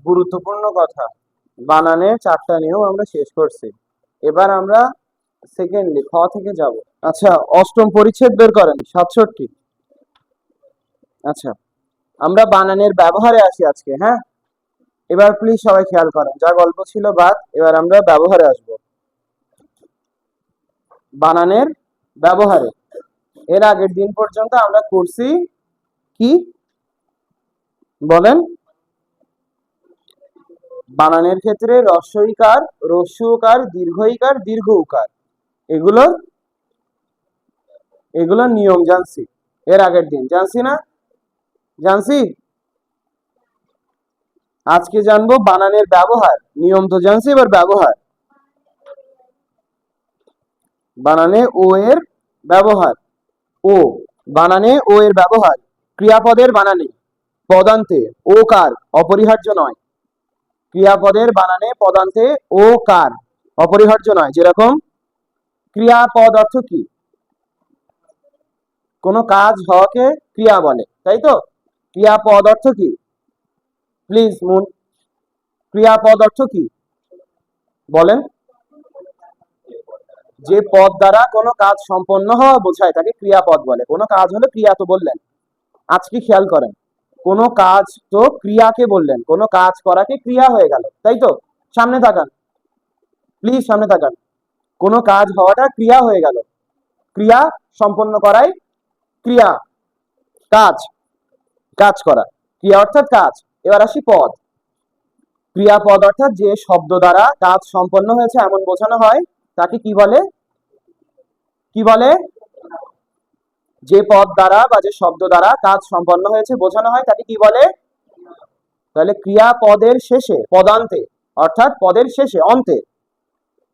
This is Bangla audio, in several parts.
গুরুত্বপূর্ণ কথা, বানানের 4টা নিয়ম আমরা শেষ করছি। এবার আমরা সেকেন্ডলি খ থেকে যাব। আচ্ছা, অষ্টম পরিচ্ছেদ বের করেন, 67। আচ্ছা, আমরা বানানের ব্যবহারে আসি আজকে। হ্যাঁ, এবার প্লিজ সবাই খেয়াল করেন, যা গল্প ছিল বাদ, এবার আমরা ব্যবহারে আসব। বানানের ব্যবহারে এর আগের দিন পর্যন্ত আমরা করছি কি বলেন? বানানের ক্ষেত্রে রস্বইকার, রস্য উকার, দীর্ঘইকার, দীর্ঘ উকার, এগুলোর নিয়ম জানছি। এর আগের দিন জানছি না? জানছি। আজকে জানবো বানানের ব্যবহার। নিয়ম তো জানছি, এবার ব্যবহার। বানানে ও এর ব্যবহার। ও বানানে ও এর ব্যবহার ক্রিয়াপদের বানানে পদান্তে ও কার অপরিহার্য নয়। ক্রিয়াপদের বানানে পদান্তে ও কার অপরিহার্য নয়। যেরকম ক্রিয়াপদ অর্থ কি? কোন কাজ হওয়াকে ক্রিয়া বলে, তাই তো? ক্রিয়াপদ অর্থ কি? প্লিজ মুন, ক্রিয়াপদ অর্থ কি বলেন? যে পদ দ্বারা কোনো কাজ সম্পন্ন হওয়া বোঝায় তাকে ক্রিয়াপদ বলে। কোনো কাজ হলে ক্রিয়া তো বললেন। আজকে খেয়াল করেন, কোনো কাজ তো ক্রিয়াকে বললেন, কোনো কাজ করাকে ক্রিয়া হয়ে গেল, তাই তো? সামনে তাকান, প্লিজ সামনে তাকান। কোনো কাজ হওয়াটা ক্রিয়া হয়ে গেল। ক্রিয়া সম্পন্ন করাই ক্রিয়া। কাজ, কাজ করা, ক্রিয়া অর্থাৎ কাজ। এবার আসি পদ। ক্রিয়াপদ অর্থাৎ যে শব্দ দ্বারা কাজ সম্পন্ন হয়েছে এমন বোঝানো হয় তাকে কি বলে? কি বলে? যে পদ দ্বারা বা যে শব্দ দ্বারা কাজ সম্পন্ন হয়েছে বোঝানো হয় তাকে কি বলে? তাহলে ক্রিয়াপদের শেষে পদান্তে অর্থাৎ পদের শেষে অন্তে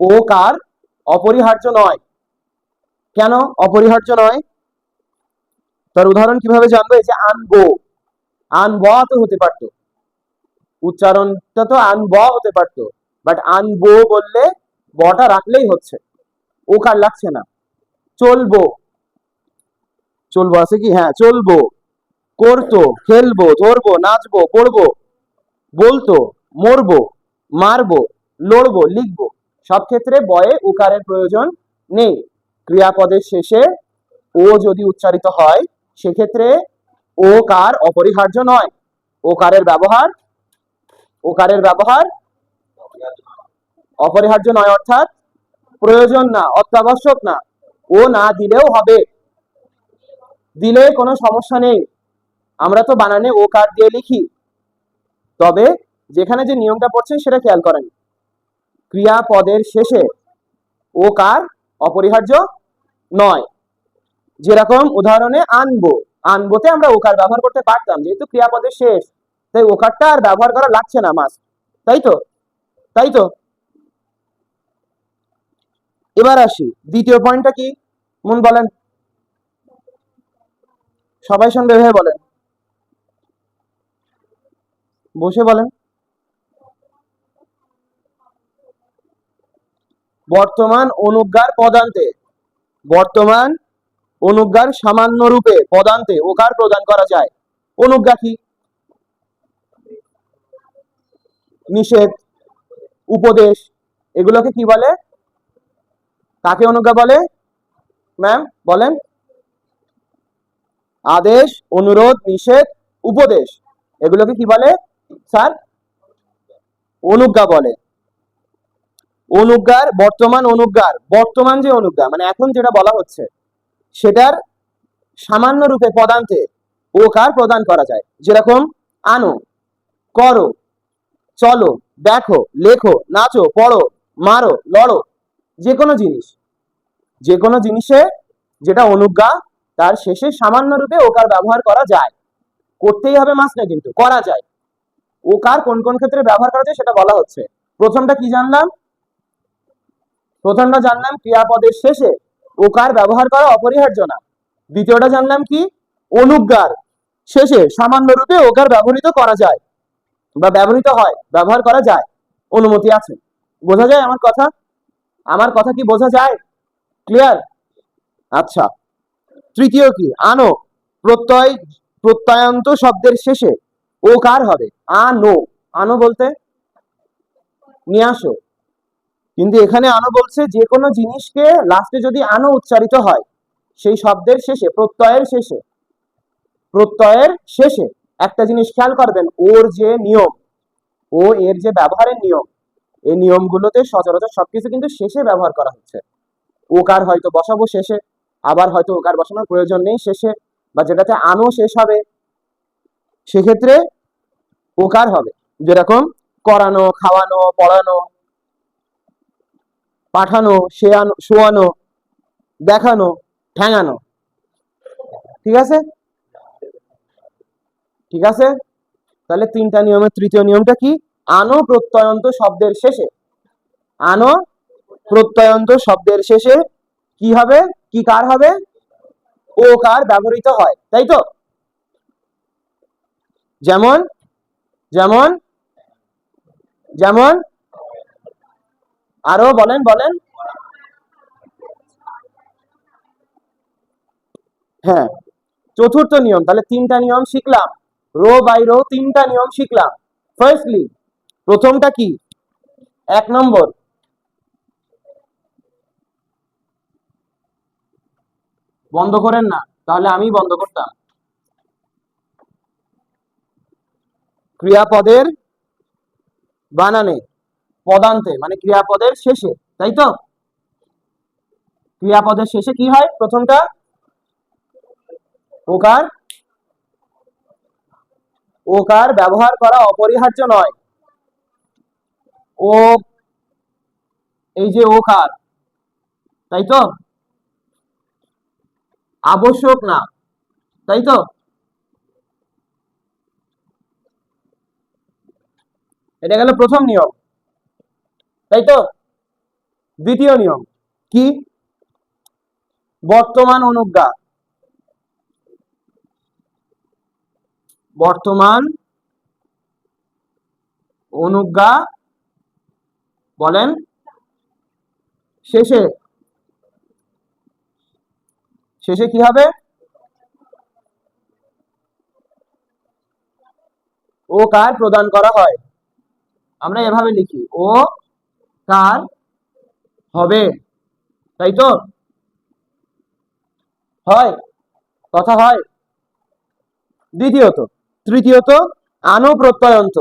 ও কার অপরিহার্য নয়। কেন অপরিহার্য নয়? তার উদাহরণ কিভাবে জানবো? এই যে আনবো, আনব তো হতে পারতো, উচ্চারণটা তো আনব হতে পারতো, বাট আনবো বললে বটা রাখলেই হচ্ছে, ও কার লাগছে না। চলবো, চলবো আছে কি? হ্যাঁ, চলবো। করতো, খেলবো, ধরবো, নাচবো, পড়বো, বলতো, মরবো, মারবো, লড়বো, লিখবো, সব ক্ষেত্রে বয়ে উকারের প্রয়োজন নেই। ক্রিয়াপদের শেষে ও যদি উচ্চারিত হয় সেক্ষেত্রে ও কার অপরিহার্য নয়। ওকারের ব্যবহার, ওকারের ব্যবহার অপরিহার্য নয় অর্থাৎ প্রয়োজন না, অত্যাবশ্যক না। ও না দিলেও হবে, দিলে কোনো সমস্যা নেই। আমরা তো বানানে ও কার দিয়ে লিখি। তবে যেখানে যে নিয়মটা পড়ছেন সেটা খেয়াল করেন, ক্রিয়াপদের শেষে ও কার অপরিহার্য নয়। যেরকম উদাহরণে আনবো, আনবোতে আমরা ওকার ব্যবহার করতে পারতাম, যেহেতু ক্রিয়াপদের শেষ তাই ওকারটা আর ব্যবহার করা লাগছে না মাস, তাই তো? তাই তো? এবার আসি দ্বিতীয় পয়েন্টটা কি মন বলেন, সবাই সঙ্গে ভেবে বলেন, বসে বলেন। বর্তমান অনুজ্ঞার পদান্তে, বর্তমান অনুজ্ঞার সামান্য রূপে পদান্তে ওকার প্রদান করা যায়। অনুজ্ঞা কি? নিষেধ, উপদেশ, এগুলোকে কি বলে? কাকে অনুজ্ঞা বলে? ম্যাম বলেন। আদেশ, অনুরোধ, নিষেধ, উপদেশ, এগুলোকে কি বলে স্যার? অনুজ্ঞা বলে। অনুজ্ঞার বর্তমান, অনুজ্ঞার বর্তমান যে অনুজ্ঞা মানে এখন যেটা বলা হচ্ছে সেটার সামান্য রূপে পদান্তে ওকার প্রদান করা যায়। যেরকম আনো, করো, চলো, দেখো, লেখো, নাচো, পড়ো, মারো, লড়ো, যে কোনো জিনিস, যে কোনো জিনিসে যেটা অনুজ্ঞা তার শেষে সামান্য রূপে ওকার ব্যবহার করা যায়। করতেই হবে মাস না, কিন্তু করা যায়। ওকার কোন কোন ক্ষেত্রে ব্যবহার করা যায় সেটা বলা হচ্ছে। প্রথমটা কি জানলাম? প্রথমটা জানলাম ক্রিয়াপদের শেষে ওকার ব্যবহার করা অপরিহার্য না। দ্বিতীয়টা জানলাম কি? অনুজ্ঞার শেষে সামান্য রূপে ওকার ব্যবহৃত করা যায় বা ব্যবহৃত হয়, ব্যবহার করা যায়, অনুমতি আছে। বোঝা যায় আমার কথা? আমার কথা কি বোঝা যায়? ক্লিয়ার? আচ্ছা, তৃতীয় কি? আনো, প্রত্যয়, প্রত্যয়ান্ত শব্দের শেষে ওকার হবে আনো। আনো বলতে নিয়ে আসো, কিন্তু এখানে আনো বলছে যে কোনো জিনিসকে লাস্টে যদি আনো উচ্চারিত হয় সেই শব্দের শেষে, প্রত্যয়ের শেষে একটা জিনিস খেয়াল করবেন, ওর যে নিয়ম, ও এর যে ব্যবহারের নিয়ম, এই নিয়মগুলোতে সচরাচর সবকিছু কিন্তু শেষে ব্যবহার করা হচ্ছে। ওকার হয়তো বসাবো শেষে, আবার হয়তো ওকার বসানোর প্রয়োজন নেই শেষে, বা যেটাতে আনো শেষ হবে সেক্ষেত্রে ওকার হবে। যেরকম করানো, খাওয়ানো, পড়ানো, পাঠানো, শোয়ানো, দেখানো, ঠ্যাঙানো। ঠিক আছে, ঠিক আছে। তাহলে তিনটা নিয়মের তৃতীয় নিয়মটা কি? আনো প্রত্যয়ন্ত শব্দের শেষে, আনো প্রত্যয়ন্ত শব্দের শেষে কি হবে, কি কার হবে, ও কার ব্যবহৃত হয়, তাই তো? যেমন যেমন যেমন আরো বলেন বলেন। হ্যাঁ, চতুর্থ নিয়ম, তাহলে তিনটা নিয়ম শিখলাম, রো বাই রো তিনটা নিয়ম শিখলাম। ফার্স্টলি প্রথমটা কি, 1 নম্বর, বন্ধ করেন না, তাহলে আমি বন্ধ করতাম। ক্রিয়াপদের বানানে পদান্তে মানে ক্রিয়াপদের শেষে, তাই তো? ক্রিয়াপদের শেষে কি হয়? প্রথমটা ওকার, ওকার ব্যবহার করা অপরিহার্য নয়। ও, এই যে ওকার, তাই তো? আবশ্যক না, তাই তো? এটা গেল প্রথম নিয়ম, তাই তো? দ্বিতীয় নিয়ম কি? বর্তমান অনুজ্ঞা, বর্তমান অনুজ্ঞা বলেন শেষে, শেষে কি হবে? ও কার প্রদান করা হয়। আমরা এভাবে লিখি, ও কার হবে, তাই তো? হয়, কথা হয়। দ্বিতীয়ত, তৃতীয়ত আনো প্রত্যয়ন্ত,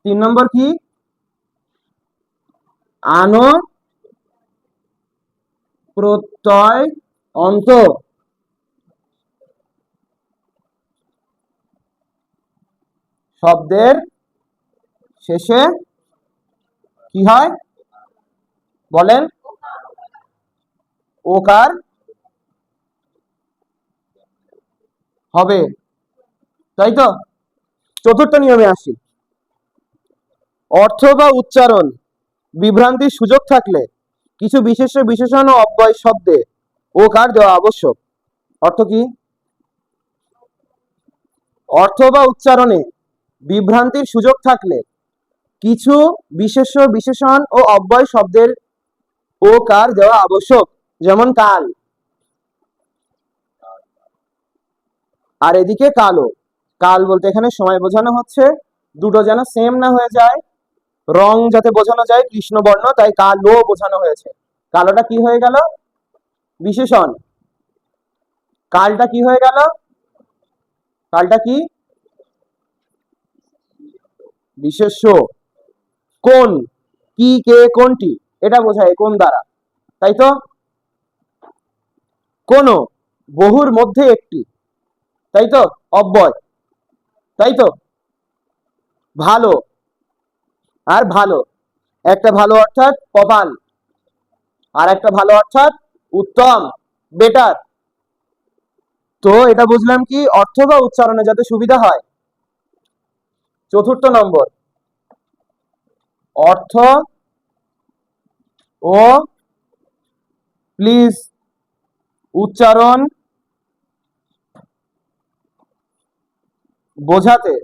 3 নম্বর কি? আনো প্রত্যয় অন্ত, শব্দের শেষে কি হয় বলেন? ওকার হবে, তাই তো? চতুর্থ নিয়মে আসি, অর্থ বা উচ্চারণ বিভ্রান্তির সুযোগ থাকলে কিছু বিশেষ বিশেষণ ও অব্যয় শব্দে ওকার দেওয়া আবশ্যক। অর্থ কি? অর্থ বা উচ্চারণে বিভ্রান্তির সুযোগ থাকলে কিছু বিশেষ বিশেষণ ও অব্যয় শব্দের ওকার দেওয়া আবশ্যক। যেমন কাল, আর এদিকে কালো। কাল বলতে এখানে সময় বোঝানো হচ্ছে, দুটো যেন সেম না হয়ে যায়, রং যাতে বোঝানো যায় কৃষ্ণ বর্ণ, তাই কালো বোঝানো হয়েছে। কালোটা কি হয়ে গেল? বিশেষণ। কালটা কি হয়ে গেল? কালটা কি? বিশেষ্য। কোন, কি, কে, কোনটি, এটা বোঝায় কোন দ্বারা, তাই তো? কোন, বহুর মধ্যে একটি, তাই তো? অব্যয়, তাই তো? ভালো, আর ভালো, একটা ভালো অর্থাৎ কপাল, আর একটা ভালো অর্থাৎ উত্তম, বেটার। তো এটা বুঝলাম কি, অর্থ বা উচ্চারণে যাতে সুবিধা হয়। চতুর্থ নম্বর, অর্থ ও প্লিজ উচ্চারণ বোঝাতে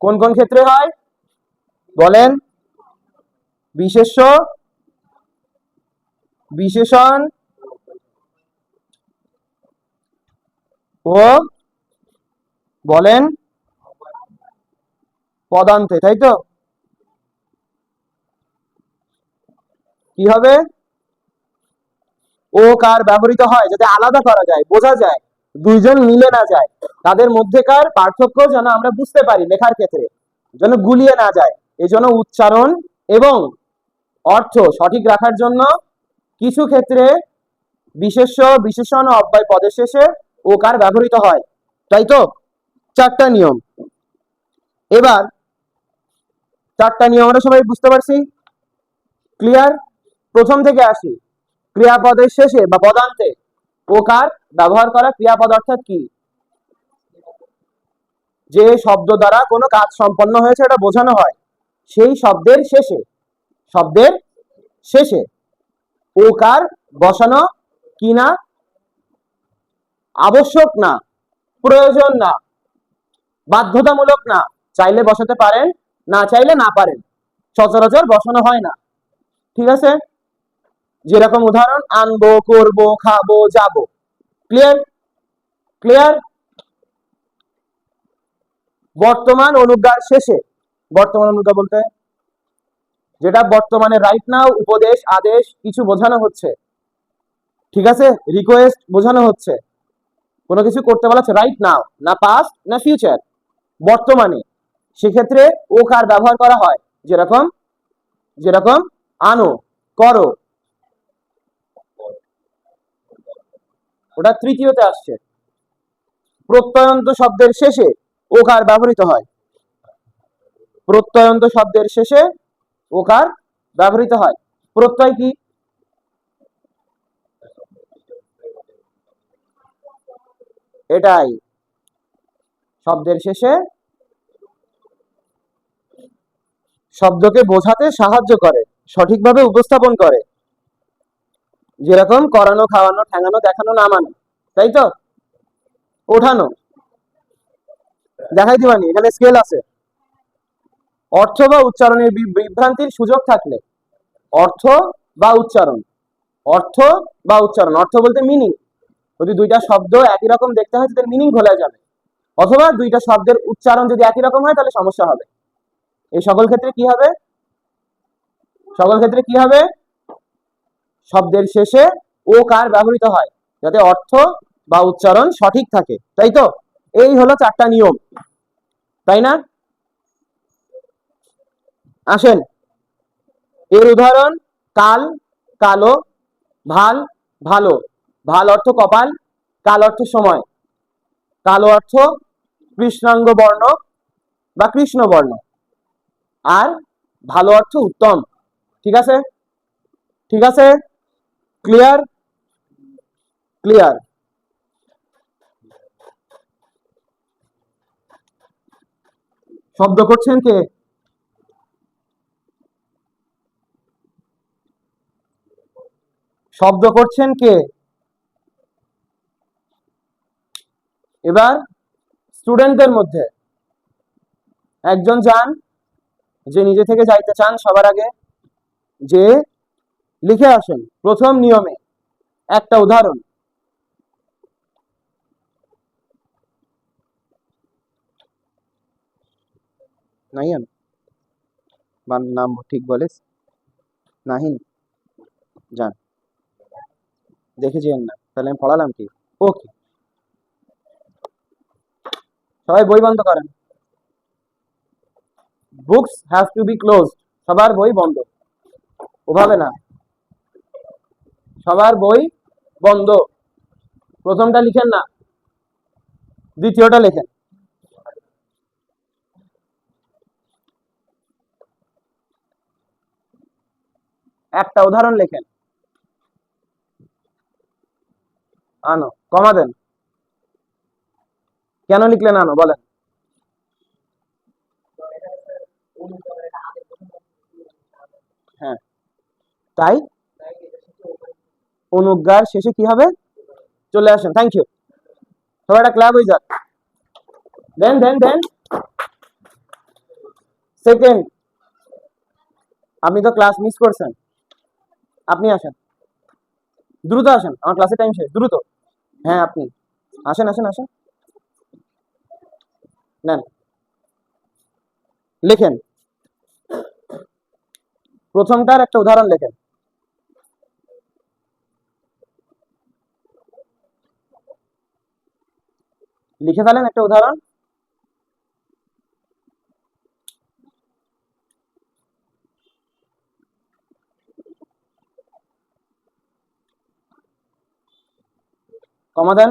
কোন কোন ক্ষেত্রে হয় বলেন? বিশেষ্য, বিশেষণ ও বলেন পদান্তে, তাই তো? কি হবে? ও কার ব্যবহৃত হয় যাতে আলাদা করা যায়, বোঝা যায়, দুইজন মিলে না যায়, তাদের মধ্যেকার পার্থক্য যেন আমরা বুঝতে পারি লেখার ক্ষেত্রে, যেন গুলিয়ে না যায়। এজন্য উচ্চারণ এবং অর্থ সঠিক রাখার জন্য কিছু ক্ষেত্রে বিশেষ্য, বিশেষণ ও অব্যয় পদের শেষে ওকার ব্যবহৃত হয়, তাই তো? চারটা নিয়ম। এবার চারটা নিয়ম আমরা সবাই বুঝতে পারছি, ক্লিয়ার? প্রথম থেকে আসি, ক্রিয়াপদের শেষে বা পদান্তে ওকার ব্যবহার করা ক্রিয়াপদ অর্থাৎ কি? যে শব্দ দ্বারা কোনো কাজ সম্পন্ন হয়েছে এটা বোঝানো হয়, সেই শব্দের শেষে, শব্দের শেষে ওকার বসানো কি না? আবশ্যক না, প্রয়োজন না, বাধ্যতামূলক না, চাইলে বসাতে পারেন, না চাইলে না পারেন, সচরাচর বসানো হয় না, ঠিক আছে? যেরকম উদাহরণ আনবো, করবো, খাবো, যাবো। ক্লিয়ার? ক্লিয়ার? বর্তমান অনুজ্ঞার শেষে, বর্তমান অনুজ্ঞা বলতে যেটা বর্তমানে রাইট নাও, উপদেশ, আদেশ কিছু বোঝানো হচ্ছে, ঠিক আছে? রিকোয়েস্ট বোঝানো হচ্ছে, কোনো কিছু করতে বলা হচ্ছে রাইট নাও, না পাস্ট না ফিউচার, বর্তমানে, সেক্ষেত্রে ও কার ব্যবহার করা হয়, যেরকম যেরকম আনো, করো, ওটা তৃতীয়তে আসছে। প্রত্যয়ন্ত শব্দের শেষে ওকার ব্যবহৃত হয়, প্রত্যয়ন্ত শব্দের শেষে ওকার ব্যবহৃত হয়। প্রত্যয় কি? এটাই, শব্দের শেষে শব্দকে বোঝাতে সাহায্য করে, সঠিকভাবে উপস্থাপন করে, যেরকম করানো, খাওয়ানো, ঠেঙানো, দেখানো, নামানো, তাই তো? ওঠানো, দেখাই দিবানি, এখানে স্কেল আছে। অর্থ বা উচ্চারণের বিভ্রান্তির সুযোগ থাকলে, অর্থ বা উচ্চারণ, অর্থ বা উচ্চারণ, অর্থ বলতে মিনিং, যদি দুইটা শব্দ একই রকম দেখতে হয় তাদের মিনিং ভুলে যাবে, অথবা দুইটা শব্দের উচ্চারণ যদি একই রকম হয় তাহলে সমস্যা হবে। এই সকল ক্ষেত্রে কি হবে? সকল ক্ষেত্রে কি হবে? শব্দের শেষে ও কার ব্যবহৃত হয় যাতে অর্থ বা উচ্চারণ সঠিক থাকে, তাই তো? এই হলো চারটা নিয়ম, তাই না? আসেন, এর উদাহরণ কাল, কালো, ভাল, ভালো। ভাল অর্থ কপাল, কাল অর্থ সময়, কালো অর্থ কৃষ্ণাঙ্গ বর্ণ বা কৃষ্ণ বর্ণ, আর ভালো অর্থ উত্তম, ঠিক আছে? ঠিক আছে? ক্লিয়ার? ক্লিয়ার? শব্দ করছেন কে? শব্দ করছেন কে? এবার স্টুডেন্টদের মধ্যে একজন যান, যে নিজে থেকে যাইতে চান সবার আগে, যে লিখে আসেন প্রথম নিয়মে একটা উদাহরণ। নাহিয়ান, নাম ঠিক বলিস, নাহিন, যান, দেখে যেন না, তাহলে আমি পড়ালাম কি? ওকে, সবাই বই বন্ধ করেন, books have to B closed, সবার বই বন্ধ, ওভাবে না, সবার বই বন্ধ। প্রথমটা লিখেন না, দ্বিতীয়টা লেখেন। একটা উদাহরণ লেখেন, আনো, কমা দেন, কেন লিখলেন আনো বলেন? হ্যাঁ, তাই অনুজ্ঞার শেষে কি হবে? চলে আসেন, থ্যাংক ইউ, সবাই একটা ক্লাব হয়ে যাক। দেন দেন দেন, সেকেন্ড, আপনি তো ক্লাস মিস করছেন, আপনি আসেন, দ্রুত আসেন, আমার ক্লাসের টাইম শেষ, দ্রুত। হ্যাঁ আপনি আসেন আসেন আসেন, নেন। লেখেন, প্রথমটার একটা উদাহরণ লেখেন। লিখে ফেলেন একটা উদাহরণ। কমা দেন।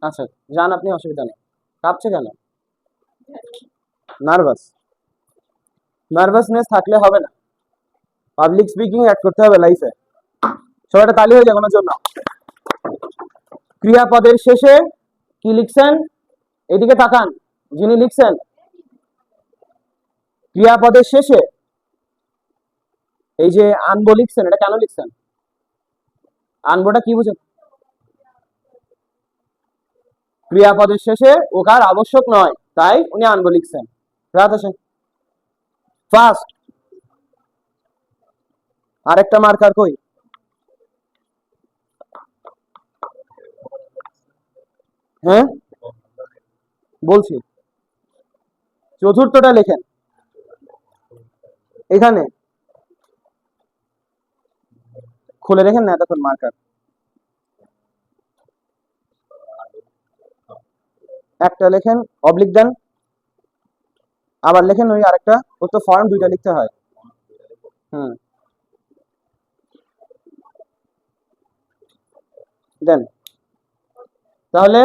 আচ্ছা, যান আপনি, অসুবিধা নেই। কাঁপছে কেন? নার্ভাস। নার্ভাসনেস থাকলে হবে না, পাবলিক স্পিকিং অ্যাড করতে হবে লাইফে। সবাইটা তালি হয়ে যাবে আমার জন্য। ক্রিয়াপদের শেষে কি লিখছেন? এদিকে তাকান, যিনি লিখছেন ক্রিয়াপদের শেষে এই যে আনবো লিখছেন, এটা কেন লিখছেন? আনবোটা কি বুঝেন? ক্রিয়াপদের শেষে ওকার আবশ্যক নয়, তাই উনি আনবো লিখছেন। রাত আসেন ফার্স্ট। আরেকটা মার্কার কই? হ্যাঁ বলছি, চতুর্থটা লেখেন এখানে, খুলে রেখেন না এতক্ষণ মার্কার। একটা লেখেন, অবলিক দেন, আবার লেখেন ওই আরেকটা। ওর তো ফর্ম দুইটা লিখতে হয়। হুম, দেন। তাহলে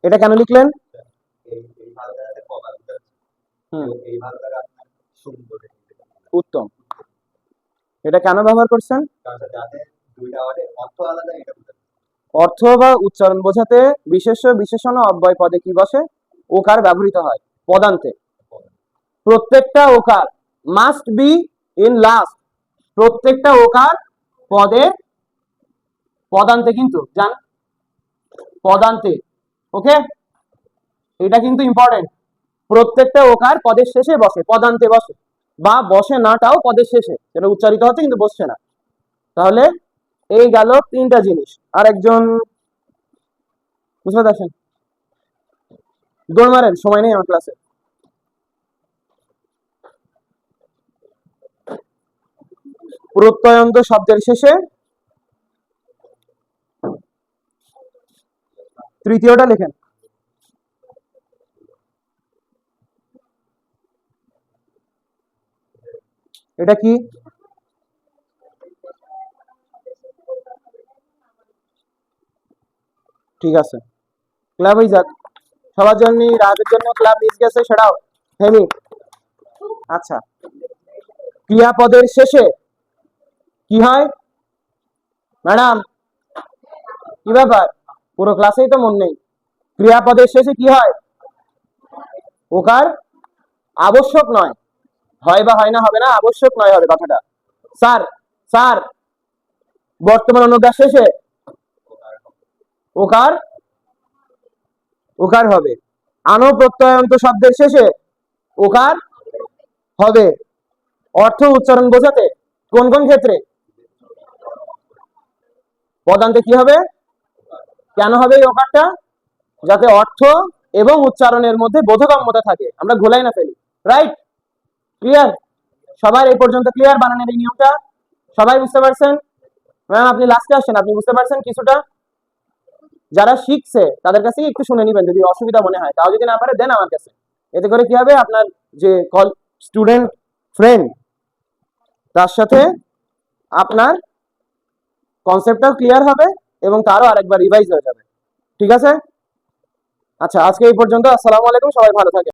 এটা কেন লিখলেন? হুম, উত্তম। এটা কেন ব্যবহার করছেন? অর্থ বা উচ্চারণ বোঝাতে বিশেষ্য বিশেষণ ও অব্যয় পদে কি বসে? ওকার ব্যবহৃত হয় পদান্তে। প্রত্যেকটা ওকার মাস্ট বি ইন লাস্ট। প্রত্যেকটা ওকার পদে পদান্তে, কিন্তু জান পদান্তে। ওকে, এটা কিন্তু ইম্পর্টেন্ট। প্রত্যেকটা ওকার পদের শেষে বসে, পদান্তে বসে, বা বসে নাটাও পদের শেষে, যেটা উচ্চারিত হচ্ছে কিন্তু বসছে না। তাহলে এই গেল তিনটা জিনিস। আর একজন বুঝতে পারছেন? দৌড় মারেন, সময় নেই আমার ক্লাসে। প্রত্যয়ন্ত শব্দের শেষে তৃতীয়টা লেখেন। এটা কি? ঠিক আছে, ক্লাব হয়ে যাক সবার জন্য। রাজের জন্য ক্লাব মিস গেছে, সেটাও হেমি। আচ্ছা, ক্রিয়াপদের শেষে কি হয় ম্যাডাম? কি ব্যাপার, পুরো ক্লাসেই তো মন নেই। ক্রিয়াপদের শেষে কি হয়? ওকার আবশ্যক নয়। হয় বা হয় না, হবে না, আবশ্যক নয় হবে কথাটা। স্যার, স্যার, বর্তমান অনুজ্ঞা শেষে ওকার ওকার হবে। আনো প্রত্যয়ন্ত শব্দের শেষে ওকার হবে। অর্থ উচ্চারণ বোঝাতে কোন কোন ক্ষেত্রে পদান্তে কি হবে? কেন হবে এই ওকারটা? যাতে অর্থ এবং উচ্চারণের মধ্যে বোধগম্যতা থাকে, আমরা ঘোলাই না ফেলি। রাইট? ক্লিয়ার? সবাই এই পর্যন্ত ক্লিয়ার বানানের এই নিয়মটা? সবাই বুঝতে পারছেন? ম্যাম আপনি লাস্টে আসছেন, আপনি বুঝতে পারছেন কিছুটা? যারা শিখছে তাদের কাছে একটু শুনে নিবেন, যদি অসুবিধা মনে হয়। তাও যদি না পারে দেন আমার কাছে। এতে করে কি হবে, আপনার যে কল স্টুডেন্ট ফ্রেন্ড, তার সাথে আপনার কনসেপ্টটাও ক্লিয়ার হবে এবং তারও আরেকবার রিভাইজ হয়ে যাবে। ঠিক আছে? আচ্ছা, আজকে এই পর্যন্ত। আসসালামু আলাইকুম, সবাই ভালো থাকেন।